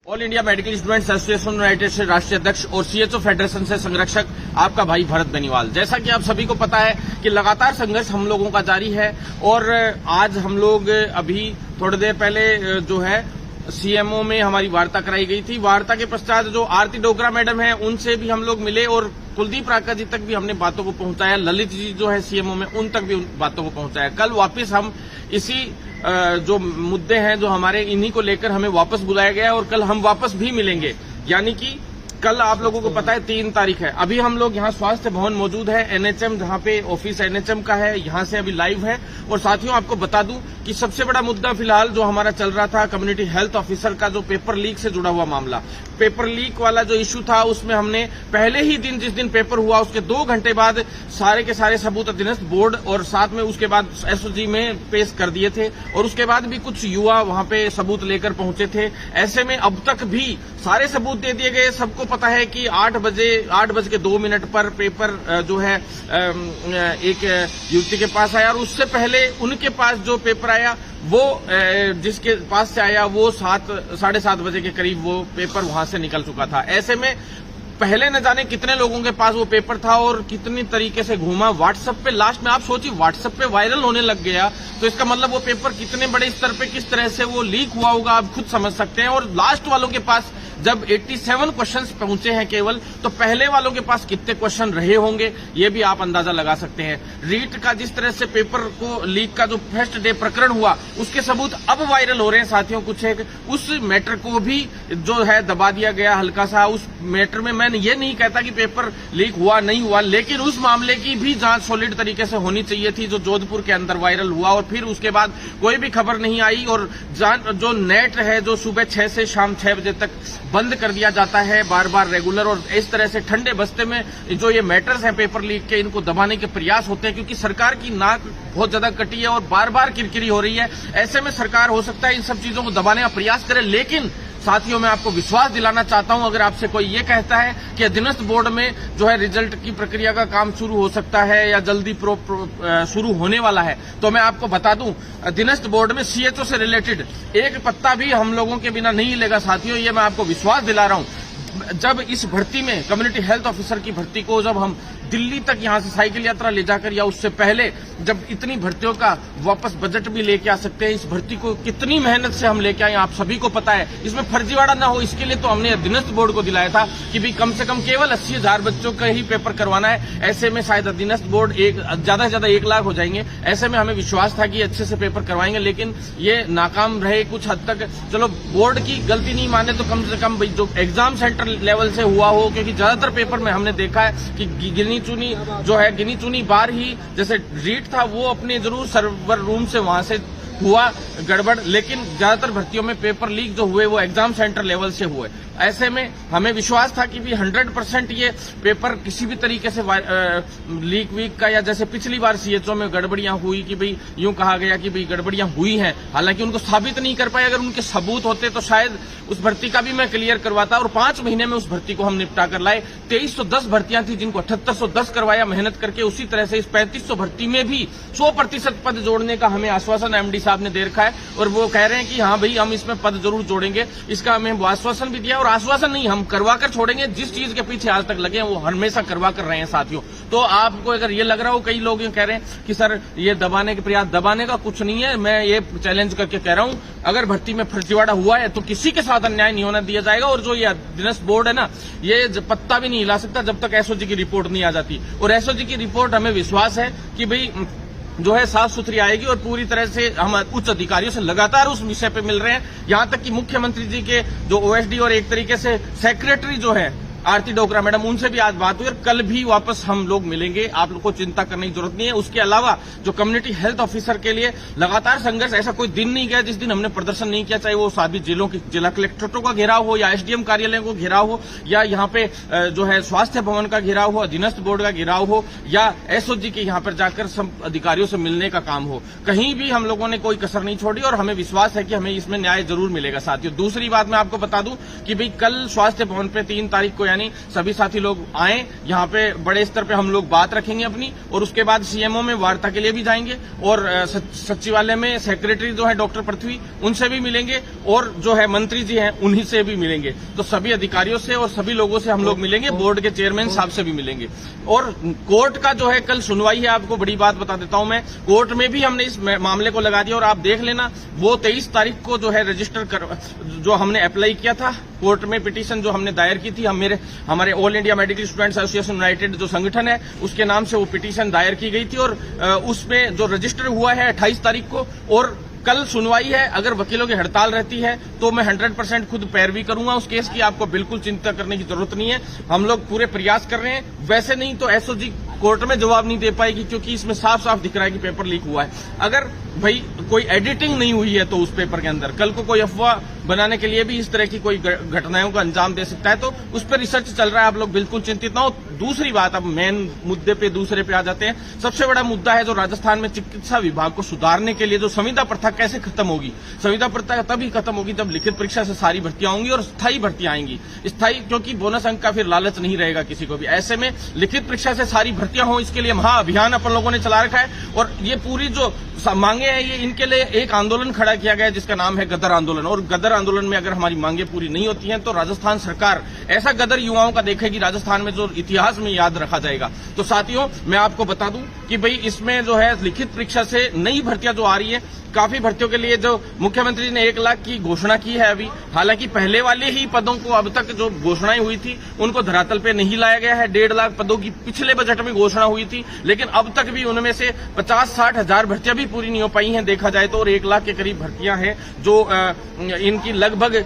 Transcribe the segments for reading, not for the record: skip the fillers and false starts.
All India medical students association United से राष्ट्रीय अध्यक्ष और सीएचओ फेडरेशन से संरक्षक आपका भाई भरत बेनीवाल। जैसा कि आप सभी को पता है कि लगातार संघर्ष हम लोगों का जारी है और आज हम लोग अभी थोड़ी देर पहले जो है सीएमओ में हमारी वार्ता कराई गई थी। वार्ता के पश्चात जो आरती डोगरा मैडम है उनसे भी हम लोग मिले और कुलदीप राका जी तक भी हमने बातों को पहुंचाया। ललित जी जो है सीएमओ में उन तक भी उन बातों को पहुंचाया। कल वापस हम इसी जो मुद्दे हैं जो हमारे इन्हीं को लेकर हमें वापस बुलाया गया और कल हम वापस भी मिलेंगे। यानी कि कल आप लोगों को पता है 3 तारीख है। अभी हम लोग यहाँ स्वास्थ्य भवन मौजूद है, एनएचएम जहाँ पे ऑफिस एनएचएम का है, यहाँ से अभी लाइव है। और साथियों आपको बता दूं कि सबसे बड़ा मुद्दा फिलहाल जो हमारा चल रहा था कम्युनिटी हेल्थ ऑफिसर का जो पेपर लीक से जुड़ा हुआ मामला, पेपर लीक वाला जो इश्यू था उसमें हमने पहले ही दिन जिस दिन पेपर हुआ उसके 2 घंटे बाद सारे के सारे सबूत अधीनस्थ बोर्ड और साथ में उसके बाद एसओजी में पेश कर दिए थे और उसके बाद भी कुछ युवा वहां पे सबूत लेकर पहुंचे थे। ऐसे में अब तक भी सारे सबूत दे दिए गए। सबको पता है कि 8:02 पर पेपर जो है एक युवती के पास आया और उससे पहले उनके पास जो पेपर आया वो जिसके पास से आया वो 7:30 बजे के करीब वो पेपर वहां से निकल चुका था। ऐसे में पहले न जाने कितने लोगों के पास वो पेपर था और कितनी तरीके से घूमा व्हाट्सएप पे। लास्ट में आप सोचिए व्हाट्सएप पे वायरल होने लग गया तो इसका मतलब वो पेपर कितने बड़े स्तर पे किस तरह से वो लीक हुआ होगा आप खुद समझ सकते हैं। और लास्ट वालों के पास जब 87 क्वेश्चंस पहुंचे हैं केवल, तो पहले वालों के पास कितने क्वेश्चन रहे होंगे ये भी आप अंदाजा लगा सकते हैं। रीट का जिस तरह से पेपर को लीक का जो फर्स्ट डे प्रकरण हुआ उसके सबूत अब वायरल हो रहे हैं साथियों। कुछ एक उस मैटर को भी जो है दबा दिया गया हल्का सा। उस मैटर में मैं ये नहीं कहता कि पेपर लीक हुआ नहीं हुआ, लेकिन उस मामले की भी जांच सॉलिड तरीके से होनी चाहिए थी जो जोधपुर के अंदर वायरल हुआ और फिर उसके बाद कोई भी खबर नहीं आई। और जो नेट है जो सुबह 6 से शाम 6 बजे तक बंद कर दिया जाता है बार बार रेगुलर, और इस तरह से ठंडे बस्ते में जो ये मैटर्स हैं पेपर लीक के इनको दबाने के प्रयास होते हैं क्योंकि सरकार की नाक बहुत ज्यादा कटी है और बार बार किरकिरी हो रही है। ऐसे में सरकार हो सकता है इन सब चीजों को दबाने का प्रयास करे। लेकिन साथियों मैं आपको विश्वास दिलाना चाहता हूं, अगर आपसे कोई ये कहता है कि अधीनस्थ बोर्ड में जो है रिजल्ट की प्रक्रिया का काम शुरू हो सकता है या जल्दी शुरू होने वाला है, तो मैं आपको बता दूं अधीनस्थ बोर्ड में सीएचओ से रिलेटेड एक पत्ता भी हम लोगों के बिना नहीं हिलेगा साथियों। ये मैं आपको विश्वास दिला रहा हूं। जब इस भर्ती में कम्युनिटी हेल्थ ऑफिसर की भर्ती को जब हम दिल्ली तक यहां से साइकिल यात्रा ले जाकर या उससे पहले जब इतनी भर्तियों का वापस बजट भी लेके आ सकते हैं, इस भर्ती को कितनी मेहनत से हम लेके आए आप सभी को पता है। इसमें फर्जीवाड़ा ना हो इसके लिए तो हमने अधीनस्थ बोर्ड को दिलाया था कि भी कम से कम केवल 80,000 बच्चों का ही पेपर करवाना है। ऐसे में शायद अधीनस्थ बोर्ड ज्यादा से ज्यादा 1 लाख हो जाएंगे। ऐसे में हमें विश्वास था कि अच्छे से पेपर करवाएंगे, लेकिन ये नाकाम रहे कुछ हद तक। चलो बोर्ड की गलती नहीं माने तो कम से कम जो एग्जाम सेंटर लेवल से हुआ हो, क्योंकि ज्यादातर पेपर में हमने देखा है कि गिनी चुनी बार ही जैसे रीट था वो अपने जरूर सर्वर रूम से वहां से हुआ गड़बड़, लेकिन ज्यादातर भर्तियों में पेपर लीक जो हुए वो एग्जाम सेंटर लेवल से हुए। ऐसे में हमें विश्वास था कि भी 100% ये पेपर किसी भी तरीके से लीक वीक का या जैसे पिछली बार सीएचओ में गड़बड़ियां हुई कि भाई यूं कहा गया कि भाई गड़बड़ियां हुई हैं, हालांकि उनको साबित नहीं कर पाए। अगर उनके सबूत होते तो शायद उस भर्ती का भी मैं क्लियर करवाता और 5 महीने में उस भर्ती को हम निपटा कर लाए। 2310 भर्तियां थी जिनको 7810 करवाया मेहनत करके। उसी तरह से इस 3500 भर्ती में भी 100% पद जोड़ने का हमें आश्वासन एमडी साहब ने दे रखा है और वो कह रहे हैं कि हाँ भाई हम इसमें पद जरूर जोड़ेंगे। इसका हमें आश्वासन भी दिया और आश्वासन नहीं हम करवा कर छोड़ेंगे। जिस चीज के पीछे आज तक लगे हैं वो हमेशा करवा कर रहे हैं साथियों। तो आपको अगर ये लग रहा हो, कई लोग कह रहे हैं कि सर ये दबाने के प्रयास, दबाने का कुछ नहीं है। मैं ये चैलेंज करके कह रहा हूं अगर भर्ती में फर्जीवाड़ा हुआ है तो किसी के साथ अन्याय नहीं होने दिया जाएगा। और जो ये अधीनस्थ बोर्ड है ना, ये पत्ता भी नहीं हिला सकता जब तक एसओजी की रिपोर्ट नहीं आ जाती। और एसओजी की रिपोर्ट हमें विश्वास है कि भाई जो है साफ सुथरी आएगी और पूरी तरह से हम उच्च अधिकारियों से लगातार उस विषय पे मिल रहे हैं। यहां तक कि मुख्यमंत्री जी के जो ओएसडी और एक तरीके से सेक्रेटरी जो है आरती डोगरा मैडम, उनसे भी आज बात हुई और कल भी वापस हम लोग मिलेंगे। आप लोग को चिंता करने की जरूरत नहीं है। उसके अलावा जो कम्युनिटी हेल्थ ऑफिसर के लिए लगातार संघर्ष, ऐसा कोई दिन नहीं गया जिस दिन हमने प्रदर्शन नहीं किया, चाहे वो सभी जिलों की जिला कलेक्टरेटों का घेराव हो या एसडीएम कार्यालयों को घेराव हो या यहाँ पे जो है स्वास्थ्य भवन का घेराव हो, अधीनस्थ बोर्ड का घेराव हो या एसओजी के यहाँ पर जाकर सब अधिकारियों से मिलने का काम हो। कहीं भी हम लोगों ने कोई कसर नहीं छोड़ी और हमें विश्वास है कि हमें इसमें न्याय जरूर मिलेगा साथियों। दूसरी बात मैं आपको बता दूं कि भाई कल स्वास्थ्य भवन पे 3 तारीख को यानी यानी सभी साथी लोग आए, यहाँ पे बड़े स्तर पे हम लोग बात रखेंगे अपनी, और उसके बाद सीएमओ में वार्ता के लिए भी जाएंगे, और सचिवालय में सेक्रेटरी जो है डॉक्टर पृथ्वी, उनसे भी मिलेंगे, और जो है मंत्री जी हैं उन्हीं से भी मिलेंगे। तो सभी अधिकारियों से और सभी लोगों से हम लोग मिलेंगे, बोर्ड के चेयरमैन साहब से भी मिलेंगे। और कोर्ट का जो है कल सुनवाई है, आपको बड़ी बात बता देता हूं मैं, कोर्ट में भी हमने इस मामले को लगा दिया, और आप देख लेना वो 23 तारीख को जो है रजिस्टर जो हमने अप्लाई किया था कोर्ट में, पिटीशन जो हमने दायर की थी, हमारे all India medical students association United जो संगठन है उसके नाम से वो पिटीशन दायर की गई थी, और उसमें जो रजिस्टर हुआ है 28 तारीख को, और कल सुनवाई है। अगर वकीलों की हड़ताल रहती है तो मैं 100% खुद पैरवी करूंगा उस केस की, आपको बिल्कुल चिंता करने की जरूरत नहीं है। हम लोग पूरे प्रयास कर रहे हैं, वैसे नहीं तो एसओजी कोर्ट में जवाब नहीं दे पाएगी, क्योंकि इसमें साफ साफ दिख रहा है कि पेपर लीक हुआ है। अगर भाई कोई एडिटिंग नहीं हुई है तो उस पेपर के अंदर कल को कोई अफवाह बनाने के लिए भी इस तरह की कोई घटनाओं को अंजाम दे सकता है, तो उस पर रिसर्च चल रहा है, आप लोग बिल्कुल चिंतित ना हो। दूसरी बात, अब मेन मुद्दे पे दूसरे पे आ जाते हैं। सबसे बड़ा मुद्दा है जो राजस्थान में चिकित्सा विभाग को सुधारने के लिए जो संविदा प्रथा कैसे खत्म होगी। संविदा प्रथा तभी खत्म होगी जब लिखित परीक्षा से सारी भर्तियां होंगी और स्थायी भर्तियां आएंगी। स्थायी, क्योंकि बोनस अंक का फिर लालच नहीं रहेगा किसी को भी। ऐसे में लिखित परीक्षा से सारी भर्तियां हो, इसके लिए महाअभियान अपन लोगों ने चला रखा है, और ये पूरी जो मांगे हैं ये इनके लिए एक आंदोलन खड़ा किया गया है जिसका नाम है गदर आंदोलन। और गदर आंदोलन में अगर हमारी मांगे पूरी नहीं होती हैं तो राजस्थान सरकार ऐसा गदर युवाओं का देखेगी राजस्थान में जो इतिहास में याद रखा जाएगा। तो साथियों, मैं आपको बता दूं कि भाई इसमें जो है लिखित परीक्षा से नई भर्तियां जो आ रही है, काफी भर्तियों के लिए जो मुख्यमंत्री जी ने 1 लाख की घोषणा की है अभी, हालांकि पहले वाले ही पदों को अब तक जो घोषणाएं हुई थी उनको धरातल पे नहीं लाया गया है। 1.5 लाख पदों की पिछले बजट में घोषणा हुई थी, लेकिन अब तक भी उनमें से 50-60 हजार भर्तियां भी पूरी नहीं हो पाई हैं देखा जाए तो, और 1 लाख के करीब भर्तियां हैं जो इनकी लगभग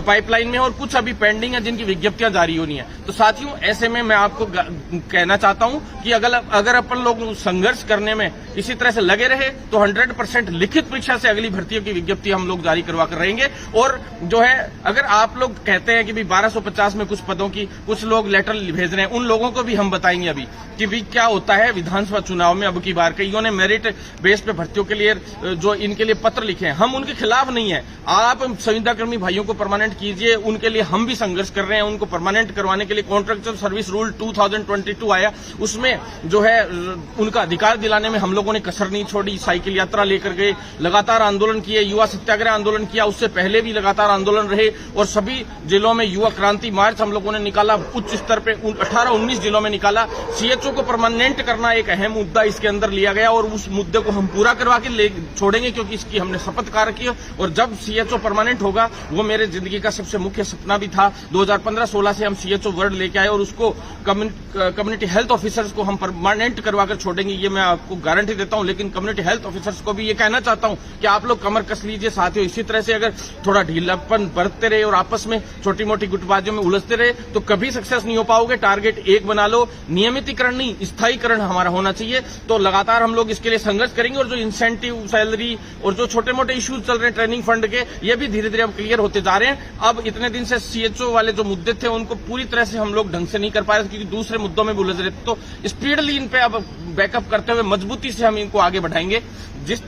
पाइपलाइन में, और कुछ अभी पेंडिंग है जिनकी विज्ञप्तियां जारी होनी है। तो साथियों, ऐसे में मैं आपको कहना चाहता हूं कि अगर अपन लोग संघर्ष करने में इसी तरह से लगे रहे तो 100% लिखित परीक्षा से अगली भर्तियों की विज्ञप्ति हम लोग जारी करवा कर रहेंगे। और जो है, अगर आप लोग कहते हैं कि भी 1250 में कुछ पदों की कुछ लोग लेटर भेज रहे हैं, उन लोगों को भी हम बताएंगे अभी कि भी क्या होता है विधानसभा चुनाव में। अब की बार कईयों ने मेरिट बेस पे भर्तियों के लिए जो इनके लिए पत्र लिखे हैं, हम उनके खिलाफ नहीं है। आप संविदाकर्मी भाइयों को परमानेंट कीजिए, उनके लिए हम भी संघर्ष कर रहे हैं। उनको परमानेंट करवाने के लिए कॉन्ट्रैक्चुअल सर्विस रूल 2022 आया, उसमें जो है उनका अधिकार दिलाने में हम लोगों ने कसर नहीं छोड़ी। साइकिल यात्रा लेकर गए, लगातार आंदोलन किए, युवा सत्याग्रह आंदोलन किया, उससे पहले भी लगातार आंदोलन रहे, और सभी जिलों में युवा क्रांति मार्च हम लोगों ने निकाला, उच्च स्तर पे 18-19 जिलों में निकाला। सीएचओ को परमानेंट करना एक अहम मुद्दा इसके अंदर लिया गया, और उस मुद्दे को हम पूरा करवा के छोड़ेंगे, क्योंकि इसकी हमने शपथ खा रखी है। और जब सीएचओ परमानेंट होगा, वो मेरे जिंदगी का सबसे मुख्य सपना भी था। 2015-16 से हम सीएचओ वर्ड लेके आए, और उसको कम्युनिटी हेल्थ ऑफिसर्स को हम परमानेंट करवाकर छोड़ेंगे, ये मैं आपको गारंटी देता हूं। लेकिन कम्युनिटी हेल्थ ऑफिसर्स को भी ये कहना चाहता हूं कि आप लोग कमर कस लीजिए साथियों। इसी तरह से अगर थोड़ा ढीलापन बरतते रहे और आपस में छोटी मोटी गुटबाजियों में उलझते रहे तो कभी सक्सेस नहीं हो पाओगे। टारगेट एक बना लो, नियमितीकरण नहीं स्थायीकरण हमारा होना चाहिए। तो लगातार हम लोग इसके लिए संघर्ष करेंगे, और जो इंसेंटिव, सैलरी और जो छोटे मोटे इश्यूज चल रहे हैं ट्रेनिंग फंड के, ये भी धीरे धीरे अब क्लियर होते जा रहे हैं। अब इतने दिन से सीएचओ वाले जो मुद्दे थे उनको पूरी तरह से हम लोग ढंग से नहीं कर पाए, क्योंकि दूसरे मुद्दों में भी उलझ रहे थे। तो स्पीडली इन पे अब बैकअप करते हुए मजबूती से हम इनको आगे बढ़ाएंगे। जिस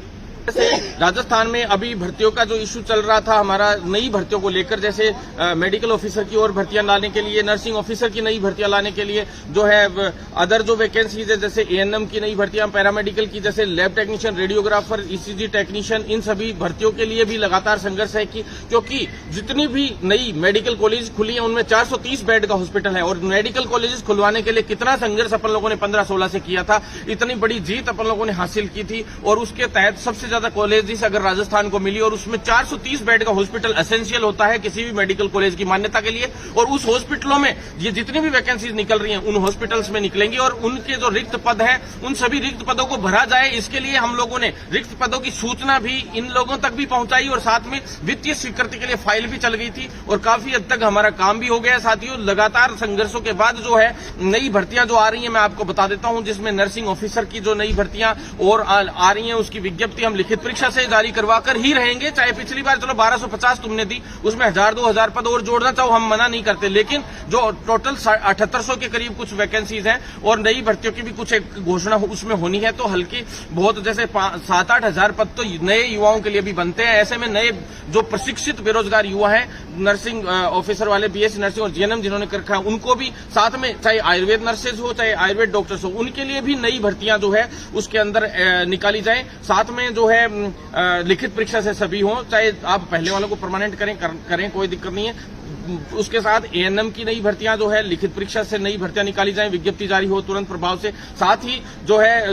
राजस्थान में अभी भर्तियों का जो इश्यू चल रहा था हमारा नई भर्तियों को लेकर, जैसे मेडिकल ऑफिसर की और भर्तियां लाने के लिए, नर्सिंग ऑफिसर की नई भर्तियां लाने के लिए, जो है अदर जो वैकेंसीज है जैसे एएनएम की नई भर्तियां, पैरामेडिकल की जैसे lab technician, radiographer, ECG technician, इन सभी भर्तियों के लिए भी लगातार संघर्ष है क्योंकि जितनी भी नई मेडिकल कॉलेज खुली है उनमें 430 बेड का हॉस्पिटल है, और मेडिकल कॉलेजेस खुलवाने के लिए कितना संघर्ष अपन लोगों ने 15-16 से किया था, इतनी बड़ी जीत अपन लोगों ने हासिल की थी। और उसके तहत सबसे ज्यादा कॉलेज अगर राजस्थान को मिली, और उसमें 430 बेड का हॉस्पिटल एसेंशियल होता है किसी भी मेडिकल कॉलेज की मान्यता के लिए। और उस हॉस्पिटलों में ये जितनी भी वैकेंसीज निकल रही हैं उन हॉस्पिटल्स में निकलेंगी, और उनके जो रिक्त पद हैं उन सभी रिक्त पदों को भरा जाए। इसके लिए हम लोगों ने रिक्त पदों की सूचना भी इन लोगों तक भी पहुंचाई, और साथ में वित्तीय स्वीकृति के लिए फाइल भी चल गई थी, और काफी हद तक हमारा काम भी हो गया। साथियों, लगातार संघर्षों के बाद जो है नई भर्तियां जो आ रही है मैं आपको बता देता हूं, जिसमें नर्सिंग ऑफिसर की जो नई भर्तियां और आ रही है उसकी विज्ञप्ति हम लिखित परीक्षा से जारी करवा कर ही रहेंगे। चाहे पिछली बार चलो 1250 तुमने दी, उसमें 1000-2000 पद और जोड़ना चाहो हम मना नहीं करते, लेकिन जो टोटल 7800 के करीब कुछ वैकेंसीज हैं और नई भर्तियों की भी कुछ एक घोषणा उसमें होनी है, तो हल्की बहुत जैसे 7-8 हजार पद तो नए युवाओं के लिए भी बनते हैं। ऐसे में नए जो प्रशिक्षित बेरोजगार युवा हैं, नर्सिंग ऑफिसर वाले, बीएससी नर्सिंग और जीएनएम जिन्होंने कर रखा है, उनको भी साथ में, चाहे आयुर्वेद नर्सेज हो चाहे आयुर्वेद डॉक्टर्स हो, उनके लिए भी नई भर्तियां जो है उसके अंदर निकाली जाए। साथ में जो है लिखित परीक्षा से सभी हो, चाहे आप पहले वालों को परमानेंट करें कोई दिक्कत नहीं है। उसके साथ एएनएम की नई भर्तियां जो है लिखित परीक्षा से नई भर्तियां निकाली जाएं, विज्ञप्ति जारी हो तुरंत प्रभाव से। साथ ही जो है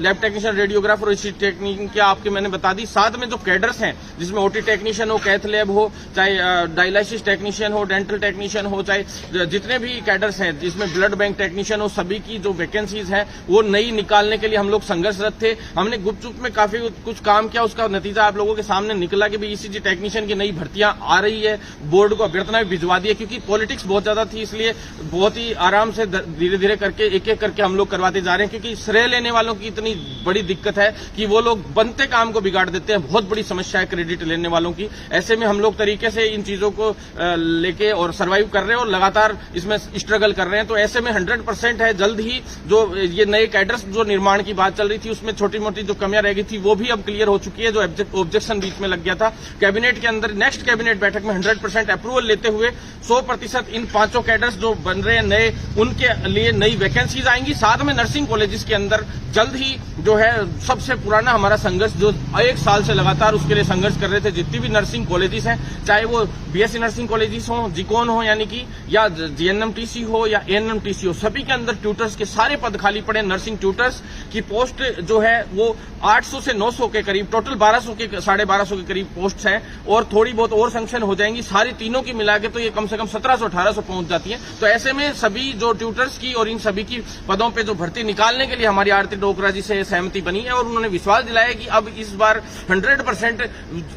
लैब टेक्नीशियन, रेडियोग्राफर, इसी टेक्निक की आपके मैंने बता दी। साथ में जो कैडर्स हैं जिसमें ओटी टेक्नीशियन हो, कैथ लैब हो, चाहे डायलिसिस टेक्नीशियन हो, डेंटल टेक्नीशियन हो, चाहे जितने भी कैडर्स हैं जिसमें ब्लड बैंक टेक्नीशियन हो, सभी की जो वैकेंसीज हैं वो नई निकालने के लिए हम लोग संघर्षरत थे। हमने गुपचुप में काफी कुछ काम किया, उसका नतीजा आप लोगों के सामने निकला कि ईसीजी टेक्नीशियन की नई भर्तियां आ रही है। बोर्ड को अभ्यर्थना भिजवा दी है, क्योंकि पॉलिटिक्स बहुत ज्यादा थी, इसलिए बहुत ही आराम से धीरे धीरे करके एक एक करके हम लोग करवाते जा रहे हैं। क्योंकि श्रेय लेने वालों की इतनी बड़ी दिक्कत है कि वो लोग बनते काम को बिगाड़ देते हैं, बहुत बड़ी समस्या है क्रेडिट लेने वालों की। ऐसे में हम लोग तरीके से इन चीजों को लेके और सर्वाइव कर रहे हैं और लगातार इसमें स्ट्रगल कर रहे हैं। तो ऐसे में 100% है, जल्द ही जो ये नए कैडर्स जो निर्माण की बात चल रही थी उसमें छोटी मोटी जो कमियां रह गई थी वो भी अब क्लियर हो चुकी है। जो ऑब्जेक्शन बीच में लग गया था, कैबिनेट के अंदर नेक्स्ट कैबिनेट बैठक में 100% अप्रूवल लेते हुए 100% इन 5 कैडर्स जो बन रहे हैं नए, उनके लिए नई वैकेंसीज आएंगी। साथ में नर्सिंग कॉलेजेस के अंदर जल्द ही जो है सबसे पुराना हमारा संघर्ष जो 1 साल से लगातार उसके लिए संघर्ष कर रहे थे, जितनी भी नर्सिंग कॉलेजेस हैं, चाहे वो बीएससी नर्सिंग कॉलेजेस हो, जिकोन हो यानी कि, या जीएनएमटीसी हो या एएनएमटीसी हो, सभी के अंदर ट्यूटर्स के सारे पद खाली पड़े। नर्सिंग ट्यूटर्स की पोस्ट जो है वो 800 से 900 के करीब, टोटल 1200 के 1250 के करीब पोस्ट हैं और थोड़ी बहुत और सैंक्शन हो जाएंगी। सारी तीनों की मिला के तो ये कम से कम 1700-1800 पहुंच जाती है। तो ऐसे में सभी जो ट्यूटर्स की और इन सभी की पदों पे जो भर्ती निकालने के लिए हमारी आरती डोकरा जी से सहमति बनी है और उन्होंने विश्वास दिलाया कि अब इस बार 100%,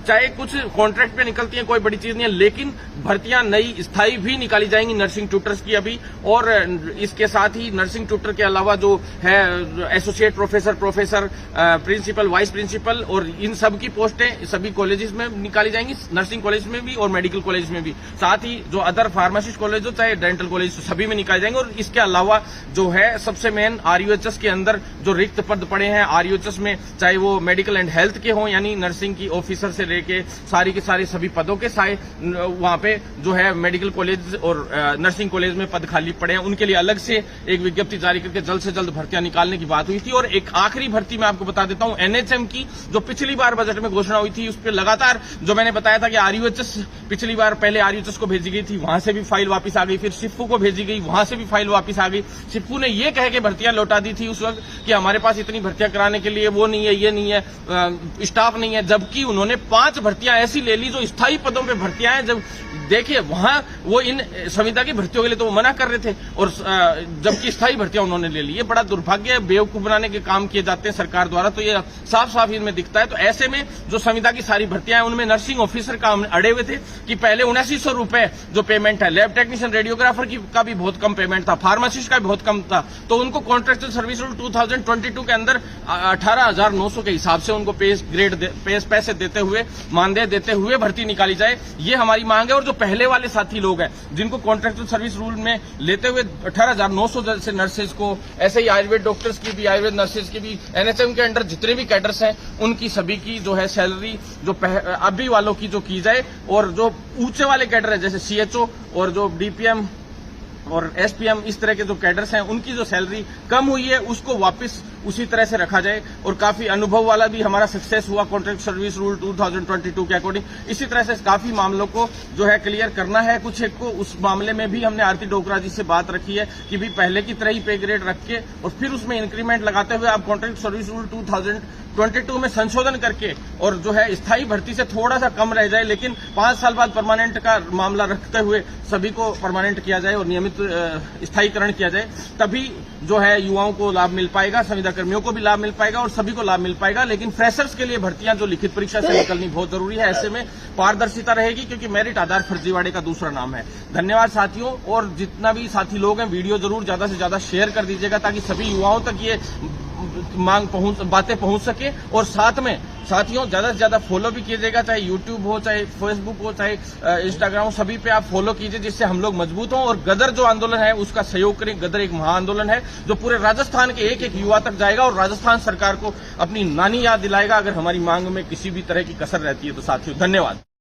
चाहे कुछ कॉन्ट्रैक्ट पे निकलती है कोई बड़ी चीज नहीं है, लेकिन भर्तियां नई स्थायी भी निकाली जाएंगी नर्सिंग ट्यूटर्स की अभी। और इसके साथ ही नर्सिंग ट्यूटर के अलावा जो है associate professor, principal, vice principal और इन सब की पोस्टें सभी कॉलेजेस में निकाली जाएंगी, नर्सिंग कॉलेज में भी और मेडिकल कॉलेज में भी। साथ ही जो अदर फार्मासिस्ट कॉलेज हो चाहे डेंटल कॉलेज, सभी में निकाले जाएंगे। और इसके अलावा जो है सबसे मेन आरयूएचएस के अंदर जो रिक्त पद पड़े हैं, आरयूएचएस में चाहे वो मेडिकल एंड हेल्थ के हों यानी नर्सिंग की ऑफिसर से लेके सारी के सारे सभी पदों के सारे वहां पे जो है मेडिकल कॉलेज और नर्सिंग कॉलेज में पद खाली पड़े हैं, उनके लिए अलग से एक विज्ञप्ति जारी करके जल्द से जल्द भर्तियां निकालने की बात हुई थी। और एक आखिरी भर्ती मैं आपको बता देता हूं, एनएचएम की जो पिछली बार बजट में घोषणा हुई थी, उस पर लगातार जो मैंने बताया था कि आरयूएचएस पिछली बार पहले आरयूएचएस को भेजी गई थी, वहां से भी फाइल वापस आ गई, फिर सिप्पू को भेजी गई, वहां से भी फाइल वापस आ गई। सिप्पू ने ये कह के भर्तियां लौटा दी थी उस वक्त कि हमारे पास इतनी भर्तियां कराने के लिए वो नहीं है, ये नहीं है, स्टाफ नहीं है, जबकि उन्होंने 5 भर्तियां ऐसी ले ली जो स्थायी पदों पे भर्तियां हैं। जब देखिए वहां वो इन संविदा की भर्तियों के लिए तो वो मना कर रहे थे और जबकि स्थायी भर्तियां उन्होंने ले ली। ये बड़ा दुर्भाग्य, बेवकूफ बनाने के काम किए जाते हैं सरकार द्वारा, तो ये साफ साफ इनमें दिखता है। तो ऐसे में जो संविदा की सारी भर्तियां हैं उनमें नर्सिंग ऑफिसर का अड़े हुए थे कि पहले 7900 रुपए जो पेमेंट है, लैब टेक्नीशियन, रेडियोग्राफर का भी बहुत कम पेमेंट था, फार्मासिस्ट का भी बहुत कम था, तो उनको कॉन्ट्रैक्चुअल सर्विस रूल 2022 के अंदर 18,900 के हिसाब से उनको पैसे देते हुए, मानदेय देते हुए भर्ती निकाली जाए, ये हमारी मांग है। और जो पहले वाले साथी लोग हैं जिनको कॉन्ट्रैक्चुअल सर्विस रूल में लेते हुए 18,900 जैसे नर्सेज को, ऐसे ही आयुर्वेद डॉक्टर्स की भी, आयुर्वेद नर्सेज की भी, एनएचएम के अंडर जितने भी कैडर्स हैं उनकी सभी की जो है सैलरी जो अभी वालों की जो की जाए, और जो ऊंचे वाले कैडर है जैसे सीएचओ और जो डीपीएम और एसपीएम, इस तरह के जो कैडर्स हैं उनकी जो सैलरी कम हुई है उसको वापस उसी तरह से रखा जाए। और काफी अनुभव वाला भी हमारा सक्सेस हुआ कॉन्ट्रैक्ट सर्विस रूल 2022 के अकॉर्डिंग। इसी तरह से काफी मामलों को जो है क्लियर करना है, कुछ एक को उस मामले में भी हमने आरती डोकरा जी से बात रखी है कि भी पहले की तरह ही पे ग्रेड रख के और फिर उसमें इंक्रीमेंट लगाते हुए आप कॉन्ट्रैक्ट सर्विस रूल 2022 में संशोधन करके और जो है स्थायी भर्ती से थोड़ा सा कम रह जाए, लेकिन 5 साल बाद परमानेंट का मामला रखते हुए सभी को परमानेंट किया जाए और नियमित स्थायीकरण किया जाए, तभी जो है युवाओं को लाभ मिल पाएगा, संविदा कर्मियों को भी लाभ मिल पाएगा और सभी को लाभ मिल पाएगा। लेकिन फ्रेशर्स के लिए भर्तियां जो लिखित परीक्षा से निकलनी बहुत जरूरी है, ऐसे में पारदर्शिता रहेगी क्योंकि मेरिट आधार फर्जीवाड़े का दूसरा नाम है। धन्यवाद साथियों, और जितना भी साथी लोग हैं वीडियो जरूर ज्यादा से ज्यादा शेयर कर दीजिएगा ताकि सभी युवाओं तक ये बातें पहुंच सके और साथ में साथियों ज्यादा से ज्यादा फॉलो भी कीजिएगा, चाहे यूट्यूब हो, चाहे फेसबुक हो, चाहे इंस्टाग्राम हो, सभी पे आप फॉलो कीजिए, जिससे हम लोग मजबूत हों। और गदर जो आंदोलन है उसका सहयोग करें। गदर एक महाआंदोलन है जो पूरे राजस्थान के एक एक युवा तक जाएगा और राजस्थान सरकार को अपनी नानी याद दिलाएगा अगर हमारी मांग में किसी भी तरह की कसर रहती है। तो साथियों धन्यवाद।